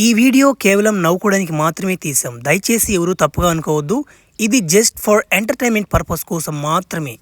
ఈ వీడియో కేవలం నవ్వుకోవడానికి మాత్రమే తీసాం. దయచేసి ఎవరు తప్పుగా అనుకోవద్దు. ఇది జస్ట్ ఫర్ ఎంటర్టైన్మెంట్ పర్పస్ కోసం మాత్రమే.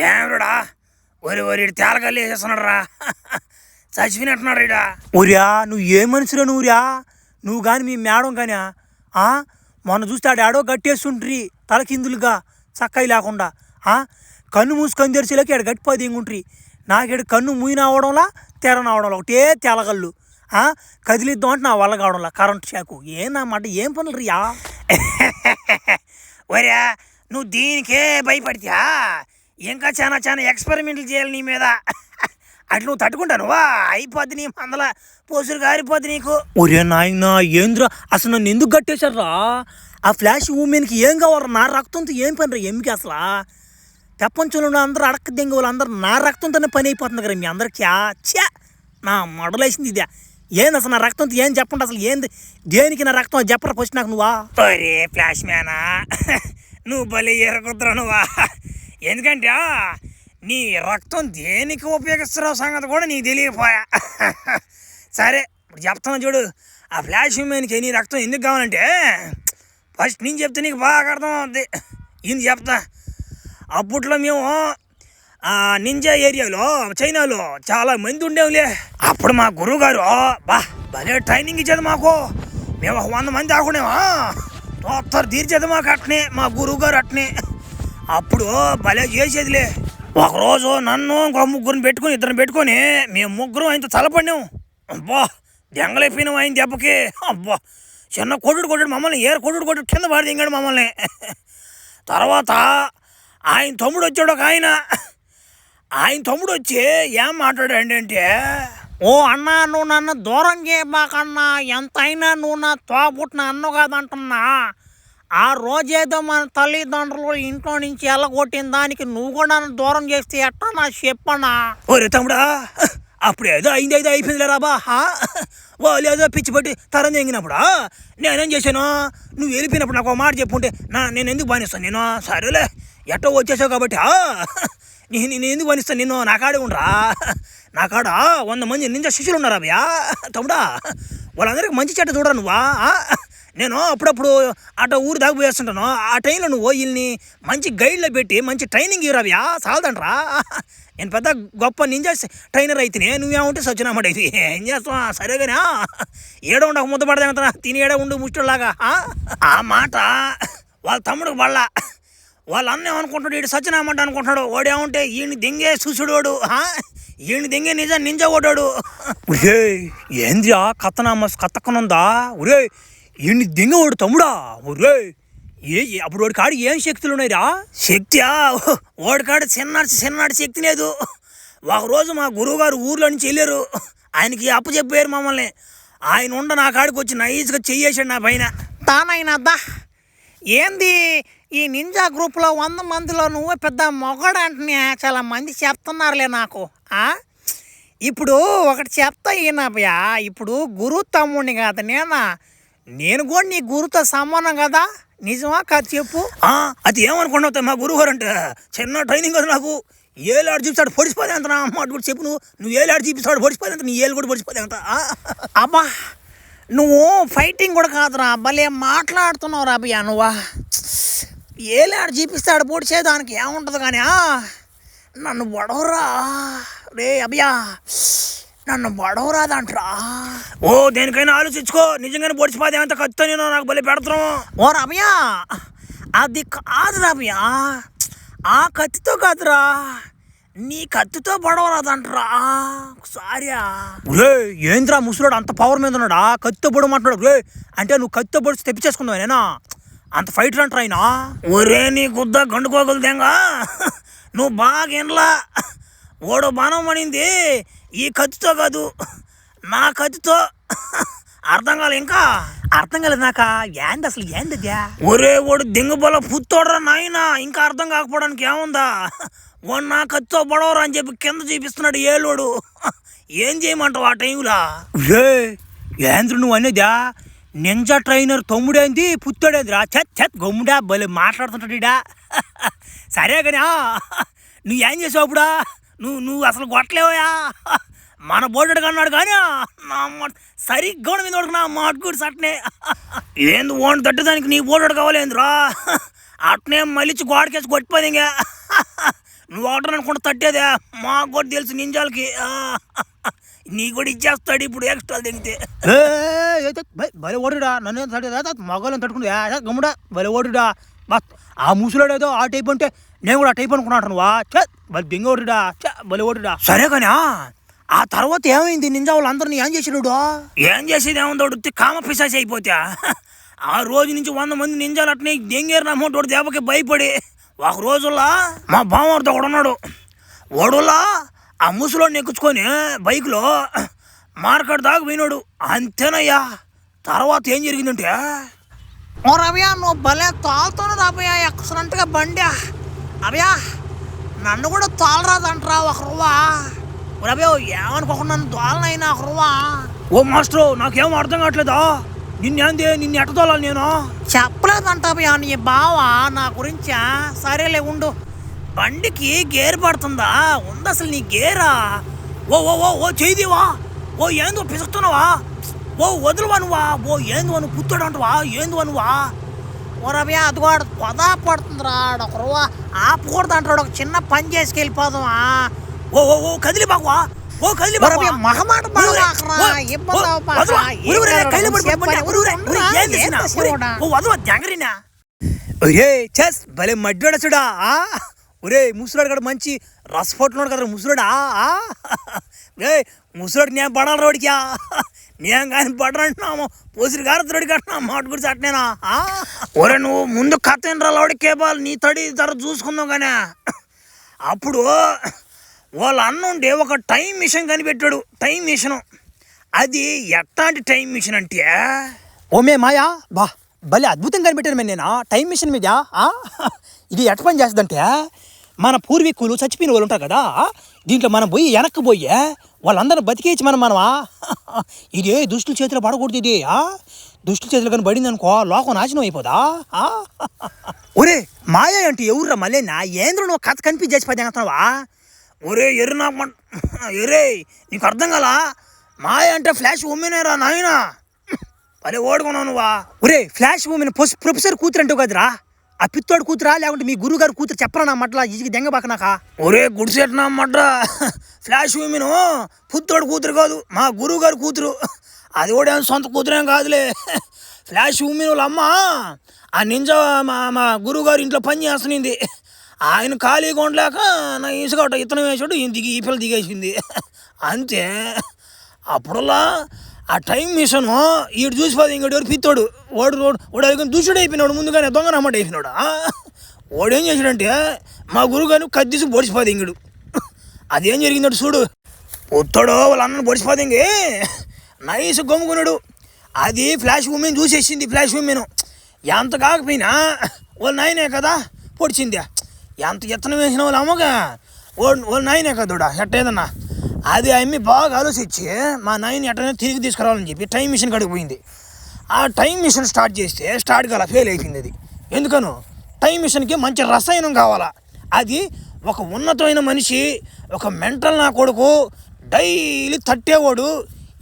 ఏమరా ఒరి తేలగల్లి వేసేస్తున్నాడు రా, చచ్చిపోయినట్టున్నాడు ఇడా. ఒరియా నువ్వు ఏ మనుషురా నువ్వురా, నువ్వు కానీ మీ మేడం కానీ మొన్న చూస్తే ఆడాడో గట్టేస్తుంట్రీ తలకిందులుగా చక్కయి లేకుండా. కన్ను మూసుకొని తెరిచేలాకి ఆడ గట్టిపోయి దింగుంట్రీ. నాకేడు కన్ను మూయిన అవడంలా తెరనవడంలా ఒకటే తెలగళ్ళు కదిలిద్దాం అంటే నా వల్ల కావడంలా కరెంట్ షాకు. ఏమన్నమాట ఏం పనులు రియా? ఒరే నువ్వు దీనికే భయపడితే ఇంకా చాలా ఎక్స్పెరిమెంట్లు చేయాలి నీ మీద. అట్లా నువ్వు తట్టుకుంటానువా అయిపోద్ది, నీ మందల పోసులు గారిపోద్ది నీకు. ఒరే నాయన ఏంద్రా అసలు నన్ను ఎందుకు కట్టేశారా? ఆ ఫ్లాష్ ఉమెన్కి ఏం కావాలరా? నా రక్తంతో ఏం పని రా ఎమ్మికి అసలు? ప్రపంచంలో అందరూ అడక్క దింగ వాళ్ళందరూ నా రక్తంతోనే పని అయిపోతుంది కదా మీ అందరికీ. చా నా మొడలేసింది ఇదే. ఏంది అసలు నా రక్తంతో ఏం చెప్పండి అసలు? ఏంది దేనికి నా రక్తం అది చెప్పరా ఫస్ట్ నాకు నువ్వా? ఒరే ఫ్లాష్ మ్యానా నువ్వు భలే ఎరగొద్దురా నువ్వా. ఎందుకంటే నీ రక్తం దేనికి ఉపయోగిస్తున్నావు సంగతి కూడా నీకు తెలియకపోయా. సరే ఇప్పుడు చెప్తాను చూడు. ఆ ఫ్లాష్ ఉమెన్కి నీ రక్తం ఎందుకు కావాలంటే ఫస్ట్ నేను చెప్తే నీకు బాగా అర్థం అవుద్ది. ఇది చెప్తా. అప్పట్లో మేము నింజా ఏరియాలో చైనాలో చాలా మంది ఉండేవులే. అప్పుడు మా గురువు గారు భలే ట్రైనింగ్ ఇచ్చేది మాకు. మేము 100 మంది ఆకునేమా తొత్తరు తీర్చేది మాకు అట్నే. మా గురువు గారు అట్నే అప్పుడు భలే చేసేదిలే. ఒకరోజు నన్ను ఇంకో ముగ్గురిని పెట్టుకుని ఇద్దరిని పెట్టుకొని మేము ముగ్గురం ఆయనతో తలపడినాం. అబ్బా దెంగలైపోయినాం ఆయన దెబ్బకి. అబ్బా చిన్న కొట్టుడు మమ్మల్ని కొట్టుడు కింద పడి దింగాడు మమ్మల్ని. తర్వాత ఆయన తమ్ముడు వచ్చాడు ఒక ఆయన తమ్ముడు వచ్చి ఏం మాట్లాడాడు అంటే, ఓ అన్నా నువ్వు నన్ను దూరం చేయబాకన్నా, ఎంతైనా నువ్వు నా తోపుట్టిన అన్ను కాదంటున్నా. ఆ రోజేదో మన తల్లిదండ్రులు ఇంట్లో నుంచి ఎల్లగొట్టిన దానికి నువ్వు కూడా నన్ను దూరం చేస్తే ఎట్టా నా చెప్పనా? ఒరే తమ్ముడా అప్పుడు ఏదో అయిపోయింది రాబా. వాళ్ళు ఏదో పిచ్చి పట్టి తరం తెంగినప్పుడు నేనేం చేశాను? నువ్వు వెళ్ళిపోయినప్పుడు నాకు ఒక మాట చెప్పుంటే నేను ఎందుకు బానిస్తాను? నేను సరేలే ఎట్టో వచ్చేసావు కాబట్టి నేను ఎందుకు బానిస్తాను? నేను నా కాడే ఉండరా. నా కాడ 100 మంది నింజా శిష్యులు ఉన్నారు అభయా తమ్ముడా. వాళ్ళందరికీ మంచి చెట్ట చూడరా నువ్వా. నేను అప్పుడప్పుడు అట్లా ఊరు దాకా పోయేస్తుంటాను. ఆ టైంలో నువ్వు వీళ్ళని మంచి గైడ్లో పెట్టి మంచి ట్రైనింగ్ ఇవ్వరావ్యా చాలదంటరా. నేను పెద్ద గొప్ప నింజా ట్రైనర్ అయితేనే నువ్వేమంటే సచ్చినామాట అయితే ఏం చేస్తావా? సరేగానే ఏడో ఉండ ముద్ద పడదా తిని ఏడో ఉండు ముష్టలాగా. ఆ మాట వాళ్ళ తమ్ముడికి పడలా. వాళ్ళ అన్న ఏమనుకుంటాడు, వీడు సచ్చినామంట అనుకుంటున్నాడు. వాడేమంటే ఈయన్ని దెంగే చూసుడు వాడు, ఈయన్ని దెంగే నింజా కొట్టాడు. ఒరే ఏంది కత్తకనుందా? ఒరే ఈయన్ని దెంగవాడు తమ్ముడా. ఒరే అప్పుడు వాడి కాడు ఏం శక్తులు ఉన్నాయిరా? శక్తి వాడి కాడ చిన్నాడు శక్తి లేదు. ఒకరోజు మా గురువు గారు ఊర్లో నుంచి వెళ్ళారు. ఆయనకి అప్పు చెప్పారు మమ్మల్ని. ఆయన నా కాడికి వచ్చి నైస్గా చెయ్యేసాడు నా పైన. తానైనద్దా ఏంది ఈ నింజా గ్రూప్లో 100 మందిలో నువ్వే పెద్ద మొగడు అంటున్నా చాలా మంది చెప్తున్నారులే నాకు. ఇప్పుడు ఒకటి చెప్తా ఈయనయ్యా, ఇప్పుడు గురువు తమ్ముడిని కాదు నేను కూడా నీ గురువుతో సమానం కదా, నిజమా కాదు చెప్పు? అది ఏమనుకున్నావు మా గురువు గారు అంటే చిన్న ట్రైనింగ్ కదా నాకు. ఏలాడు చూపిస్తాడు పొడిచిపోతే అంత. నా అమ్మాట కూడా చెప్పు, నువ్వు ఏలాడు చూపిస్తాడు పొడిచిపోతే అంత, నీ ఏళ్ళు కూడా పొడిచిపోతే అంత. అబ్బా నువ్వు ఫైటింగ్ కూడా కాదురా, భలే మాట్లాడుతున్నావు రా అబ్బయ్యా నువ్వా. ఏలాడు చూపిస్తాడు పొడిచేదానికి ఏముంటుంది కానీ నన్ను బడవరా రే అబ్బయ్యా, నన్ను బడవరాదంట్రా. ఓ దేనికైనా ఆలోచించుకో, నిజంగానే పొడిచిపోతే అంత ఖచ్చితంగా నేను నాకు భలే పెడతాను. ఓ రమయ్యా అది కాదు రమయ్యా, ఆ కత్తితో కాదురా, నీ కత్తితో పడవరాదంటరా సారియా. రే ఏంద్రా ముసలోడు అంత పవర్ మీద ఉన్నాడా? కత్తితో పొడమంటున్నాడు. రే అంటే నువ్వు కత్తితో పొడిచి తెప్పించేసుకుందావు నేనా? అంత ఫైటర్ అంటారా ఆయన? ఒరే నీ గుద్ద గండుకోగలు దెంగా, నువ్వు బాగా ఎన్లా. ఓడో బాణం పడింది ఈ కత్తితో కాదు, నా కత్తితో. అర్థం కాలే? ఇంకా అర్థం కాలేదు నాక. ఏంది అసలు ఏందిద్యా? ఒరే ఓడు దింగబల పుత్తోడరా నాయన, ఇంకా అర్థం కాకపోవడానికి ఏముందా? వాడు నా కత్తితో పడవరా అని చెప్పి కింద చూపిస్తున్నాడు ఏలోడు. ఏం చేయమంటావు ఆ టైంలో? రే ఏంద్ర నువ్వు అనేదా? నింజా ట్రైనర్ తమ్ముడేంది పుత్తాడేందిరా చెత్ చెత్ గమ్ముడా భలే మాట్లాడుతుంటాడా. సరే కానీ నువ్వేం చేసావు అప్పుడా? నువ్వు అసలు కొట్టలేవయా? మన బోర్డు కన్నాడు కానీ సరిగ్గా మీద నా మాట్లాడు అట్నే ఏంది ఓన్ తట్టుదానికి నీ బోర్డు కావాలేందిరా? అట్నే మళ్ళీ గోడకేసి కొట్టిపోయింది. ఇంకా నువ్వు ఆర్డర్ అనుకుంటా తట్టేదే మాకు కూడా తెలుసు నింజాలకి. నీ కూడా ఇచ్చేస్తాడు ఇప్పుడు ఎక్స్ట్రా దిగితే. భలే ఓడుడా నన్ను మగవాళ్ళని తట్టుకుంటే గమ్ముడా భలే ఓడుడా. బస్ ఆ ముసలాడేదో ఆ టైప్ అంటే నేను కూడా ఆ టైప్ అనుకున్నాను. వా భలే దింగ ఓడుడా భలే ఓడుడా. సరే కానీ ఆ తర్వాత ఏమైంది? నింజా వాళ్ళు అందరినీ ఏం చేసాడు? ఏం చేసేది ఏముంది? కామ పిశాచి అయిపోతే ఆ రోజు నుంచి 100 మంది నింజాలు అట్నే దెంగేరు అమౌంట్ వాడు దెబ్బకి భయపడి ఒక రోజుల్లో మా బావతో ఒకడున్నాడు. ఓడులా ఆ ముసలోడిని ఎక్కించుకొని బైక్లో మార్కెట్ దాకా పోయినాడు. అంతేనయ్యా. తర్వాత ఏం జరిగిందంటే ఓ రవ్యా నువ్వు భలే తోలుతున్నది అభయా ఎక్సలెంట్గా బండి. అభయా నన్ను కూడా తోలరాదంటరా ఒక రువ్వా. రవ్యా ఏమనుకోకుండా నన్ను తోలనైనా ఒక రువ్వా. ఓ మాస్టరు నాకేం అర్థం కావట్లేదా? నిన్ను ఎట్ట తోలాలి? నేను చెప్పలేదంట అభయా నీ బావా నా గురించి. సరేలే ఉండు. బండికి గేర్ పడుతుందా? ఉంది అసలు నీ గేరా? ఓ ఓ ఓ ఓ చేయిదివా? ఓ ఏందో పిసుకుతున్నావా? ఓ వదులువా నువ్వా? ఓ ఏందో నువ్వు పుత్తాడు అంటవా? ఏందో నువ్వా? ఓ రవ్యా అది కూడా పొదా పడుతుందిరా. ఒకరు ఆపకూడదు అంటాడు. ఒక చిన్న పని చేసుకెళ్ళిపోదామా? ఓ ఓ ఓ కదిలి బాగువా? ఓ కదిలి మహమాట జంగరినా. ఒరే చెస్ భలే మడ్డాడచుడా. ఒరే ముసలాడు కూడా మంచి రసపట్టున్నాడు కదా ముసలాడా. ఏ ముసలాడు నేను పడాలి రోడికా? నేను కానీ పడరంటున్నాము పోసిరి గారతోడి కట్టినా మాట గురించి అట్నేనా? ఒరే నువ్వు ముందు కథ ఏంట్రా లోడి కేబాల్ నీ తడి ధర చూసుకుందాం కానీ. అప్పుడు వాళ్ళ అన్నుండే ఒక టైం మిషన్ కనిపెట్టాడు. Time machine. అది ఎట్లాంటి టైం మిషన్ అంటే ఓమే మాయా బా భలే అద్భుతంగా కనిపెట్టాను మేము. నేను టైం మిషన్ మీద ఇది ఎట్ట పని చేస్తుందంటే మన పూర్వీకులు చచ్చిపోయిన వాళ్ళు ఉంటారు కదా, దీంట్లో మనం పోయి వెనక్కి పోయి వాళ్ళందరూ బతికేయచ్చు మనమా. ఇది దుష్టుల చేతిలో పడకూడదు. ఇది దుష్టుల చేతిలో కానీ పడింది అనుకో లోకం నాశనం అయిపోదా. ఒరే మాయా అంటే ఎవర్రా మళ్ళీ నా ఏంద్ర నువ్వు కథ కనిపించేసి పది అంటున్నావా? ఒరే ఎర్ర నాకు ఎరే నీకు అర్థం కదా? మాయ అంటే ఫ్లాష్ ఉమ్మినేరా నాయన. అరే ఓడుకున్నావు నువ్వా? ఒరే ఫ్లాష్ ఉమ్మిన ప్రొఫెసర్ కూతురు అంటావు కదరా? ఆ పిత్తోడు కూతురా లేకుంటే మీ గురువు గారు కూతురు చెప్పరా నా మట్ల ఇజికి దెంగబాకనాక? ఒరే గుడిసేట నా మట్ర ఫ్లాష్ ఉమ్మిను పుత్తోడు కూతురు కాదు మా గురువు గారు కూతురు. అది కూడా సొంత కూతురేం కాదులే. ఫ్లాష్ ఉమ్మిన వాళ్ళ అమ్మ ఆ నింజా మా గురువు గారు ఇంట్లో పని చేస్తునింది. ఆయన ఖాళీగా ఉండలేక నా ఇసుక ఇతనం వేసాడు. ఈ పిల్ల దిగేసింది అంతే. అప్పుడల్లా ఆ టైం మిషన్ ఈడు చూసిపోదు ఇంకటి ఎవరు పిత్తోడు వాడు దూషుడు అయిపోయినాడు. ముందుగానే దొంగ నమ్మట అయిపోయినాడు. వాడేం చేసాడంటే మా గురువుగారు కద్దిసి పొడిచిపోదు ఇంకడు. అదేం జరిగిందట చూడు. పొత్తోడు వాళ్ళ అన్నను పొడిచిపోదు ఇంకే నైస్ గమ్ముకున్నాడు. అది ఫ్లాష్ ఉమెన్ చూసేసింది. ఫ్లాష్ ఉమెన్ ఎంత కాకపోయినా వాళ్ళ నాయనే కదా పొడిచింది. ఎంత ఎత్తనం వేసిన వాళ్ళు అమ్మగా వాళ్ళ నాయనే కదోడా ఎట్టేదన్నా. అది అమ్మి బాగా ఆలోచించి మా నాయన ఎట్టనే తిరిగి తీసుకురావాలని చెప్పి టైం మిషన్ కాడికి పోయింది. ఆ టైం మిషన్ స్టార్ట్ చేస్తే స్టార్ట్ కాల ఫెయిల్ అయిపోయింది. అది ఎందుకను టైం మిషన్కి మంచి రసాయనం కావాలా. అది ఒక ఉన్నతమైన మనిషి ఒక మెంటల్ నా కొడుకు డైలీ తట్టేవాడు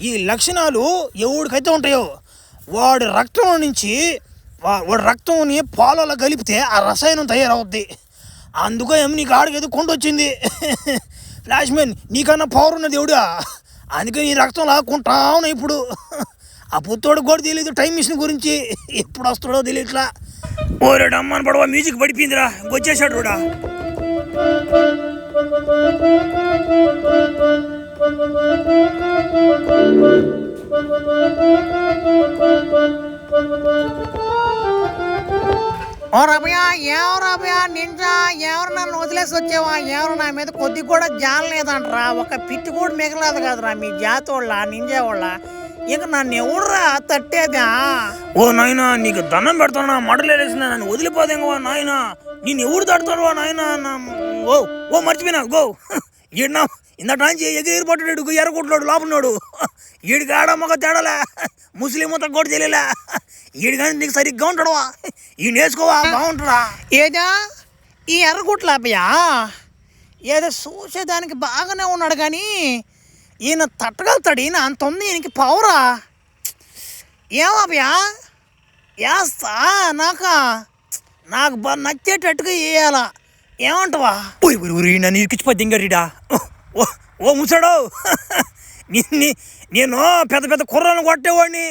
ఈ లక్షణాలు ఎవడికైతే ఉంటాయో వాడి రక్తం నుంచి వాడి రక్తంని పాలలో కలిపితే ఆ రసాయనం తయారవుద్ది. అందుకో ఏమి నీకు ఆడికి ఏదో కొండొచ్చింది. ఫ్లాష్ మ్యాన్ నీకన్నా పవర్ ఉన్నది ఎవడా, అందుకే నీ రక్తం లాక్కుంటా ఉన్నా. ఇప్పుడు ఆ పుత్తోడు కూడా తెలియదు టైం మిషన్ గురించి. ఎప్పుడు వస్తాడో తెలియట్లా. ఓరేడమ్మని పడవ మ్యూజిక్ పడిపోయిందిరా వచ్చేసాడు కూడా. ఓ రమయ్య ఎవరు రమయ్య నింజా ఎవరు నన్ను వదిలేసి వచ్చావా? ఎవరు నా మీద కొద్ది కూడా జాలలేదంటరా. ఒక పిట్టి కూడా మిగలేదు కదరా మీ జాతి వాళ్ళ నింజా వాళ్ళ. ఇక నన్ను ఎవరురా తట్టేదా? ఓ నాయన నీకు దండం పెడతాను మడలేసిన నన్ను వదిలిపోదేంగవా నాయన. నేను ఎవరు తడతాడు నాయన? ఓ ఓ మర్చిపోయినా గో ఈడినా ఇందట నుంచి ఎగిరి పట్టాడు ఎర్రగొట్టున్నాడు లోపలన్నాడు ఈడికి ఆడమ్మక తేడలే ముస్లిం అంతా కూడా తెలియలే ఈడు కానీ నీకు సరిగ్గా ఉంటాడువా ఈ నేర్చుకోవా బాగుంటాడా ఏదా ఈ ఎర్రగుట్లాపయ్యా ఏదో చూసేదానికి బాగానే ఉన్నాడు కానీ ఈయన తట్టగలుగుతాడు ఈయన అంత ఉంది ఈయనకి పవరా ఏమాపయ్యా వేస్తా నాకు బాగా నచ్చేటట్టుగా వేయాలా ఏమంటావా ఊరి ఊరి ఊరి నన్ను ఇరికిచ్చిపోద్ది ఇంగరీడా ఓ ముసాడు నేను పెద్ద పెద్ద కుర్రలను కొట్టేవాడిని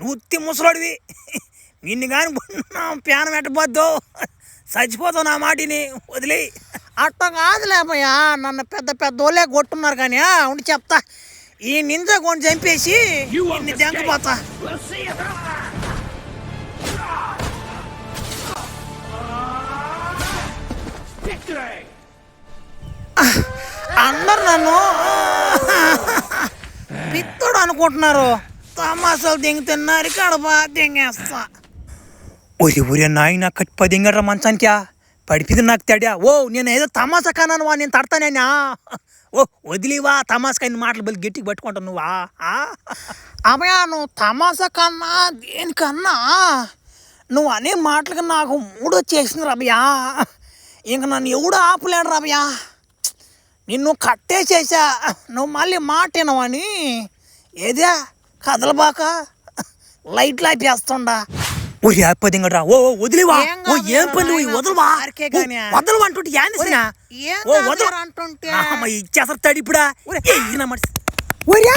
నువ్వు ఉత్తి ముసలాడివి నిన్ను కానీ ప్యానం పెట్టబోద్దు చచ్చిపోతావు నా మాటిని వదిలే అట్ట కాదులేపయ్యా నన్ను పెద్ద పెద్ద వాళ్ళే కొట్టున్నారు కానీ ఉండి చెప్తా ఈ నింజ కొని చంపేసి నిన్ను దెంకపోతా అందరు నన్ను పిత్తోడు అనుకుంటున్నారు తమాసాలు దింగుతున్నారు కడప దింగేస్తా ఒరి ఒరే నాయన కట్టి 10 ఎంగడ్రా మంచానికా పడిపోయింది నాకు తేడా ఓ నేను ఏదో తమాసా కాను వా నేను తడతానేనా ఓ వదిలేవా తమాసా కాని మాటలు బలి గట్టికి పట్టుకుంటావు నువ్వా అమ్మయ్యా నువ్వు తమాసా కన్నా దేనికన్నా నువ్వు అనే మాటలకి నాకు మూడు వచ్చేసింది రబయ్యా ఇంక నన్ను ఎవడు ఆపలేడు రబయ్యా నిన్ను కట్టేసేసా నువ్వు మళ్ళీ మాట వినవని ఏదే కదలబాక లైట్లు ఆపేస్తుండా ఒరి 10 ఎంగడ్రా ఓ వదిలేవా ఓ ఏం పని నువ్వు వదలవా వదలవా అంటుంటే అంటుంటే ఇచ్చేస్తారు తడి ఇప్పుడా ఒరియా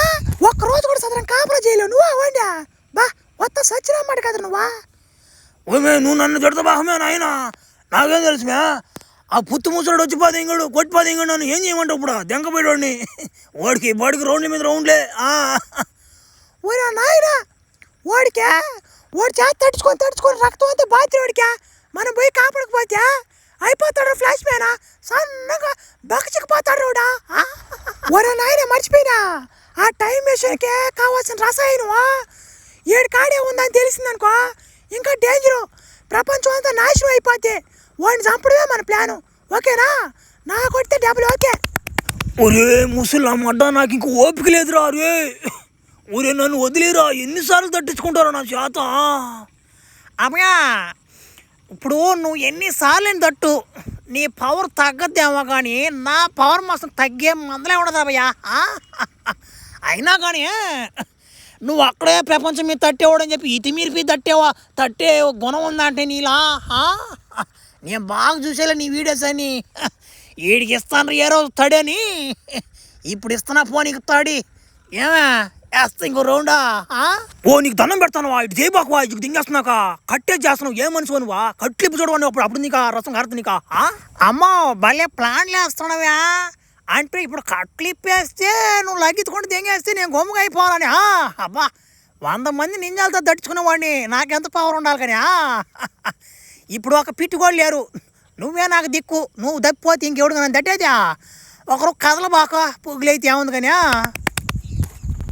ఒక్కరోజు కూడా సదరం కాపలా చేయలేవు నువ్వా వండా బా మొత్తం సచ్చినమాట కదా నువ్వా ఓమే నువ్వు నన్ను తిడతా బాహమే నాయన నాకేం తెలుసుమే ఆ పుత్తు ముసడు వచ్చి 10 ఎంగడు కొట్టి 10 ఎంగడు నన్ను ఏం చేయమంటావు ఇప్పుడు దెంకపోయేవాడిని వాడికి రౌండ్ల మీద రౌండ్లే ఒరే నాయనా వాడికే వాడు చేత తడుచుకొని రక్తం అంతా బాధ్యుడికా మనం పోయి కాపాడకపోతే అయిపోతాడు ఫ్లాష్ మ్యానా సన్నగా బకచికిపోతాడు రోడా ఒరే నాయన మర్చిపోయినా ఆ టైం మెషిన్కే కావాల్సిన రసాయనమా 7 కాడే ఉందని తెలిసిందనుకో ఇంకా డేంజరు ప్రపంచం అంతా నాశనం అయిపోతే వాడిని చంపడమే మన ప్లాను ఓకేనా నా కొడితే డబ్బులు ఓకే ఒరే ముసలమ్మడ్డా నాకు ఇంక ఓపిక లేదురా రే ఒరే నన్ను వదిలేరా ఎన్నిసార్లు తట్టించుకుంటారో నా చేత అమ్మయ్యా ఇప్పుడు నువ్వు ఎన్నిసార్లు తట్టు నీ పవర్ తగ్గద్దేమో కానీ నా పవర్ మాత్రం తగ్గే మందలే ఉండదు అమ్మయ్యా అయినా కానీ నువ్వు అక్కడే ప్రపంచం మీద తట్టేవాడని చెప్పి ఇతి మీరిపి తట్టే గుణం ఉందంటే నీలా నేను బాగా చూసేలా నీ వీడియోస్ అని వీడికి ఇస్తాను ఏ రోజు తడని ఇప్పుడు ఇస్తున్నా ఫోన్కి తడి ఏమే వేస్తా ఇంకో రౌండా ఓ నీకు దండం పెడతాను ఇటు చేయబాకువా ఇటు దింగేస్తున్నాక కట్టే చేస్తున్నావు ఏ మనిషి నువ్వా కట్లు చూడవని అప్పుడు నీకా రసం కారుతుంది నీకా అమ్మో భలే ప్లాన్లు వేస్తున్నావా అంటే ఇప్పుడు కట్లు ఇప్పేస్తే నువ్వు లగ్గించుకుంటూ దింగేస్తే నేను గొమ్మగా అయిపోవాలని అబ్బా 100 మంది నింజాలతో దట్టుకునేవాడిని నాకెంత పవర్ ఉండాలి కానీ ఇప్పుడు ఒక పిట్టి కూడా లేరు నువ్వే నాకు దిక్కు నువ్వు దప్పిపోతే ఇంకెవడు నన్ను దట్టేదా ఒకరు కదలబాక పొగులైతే ఏముంది కానీ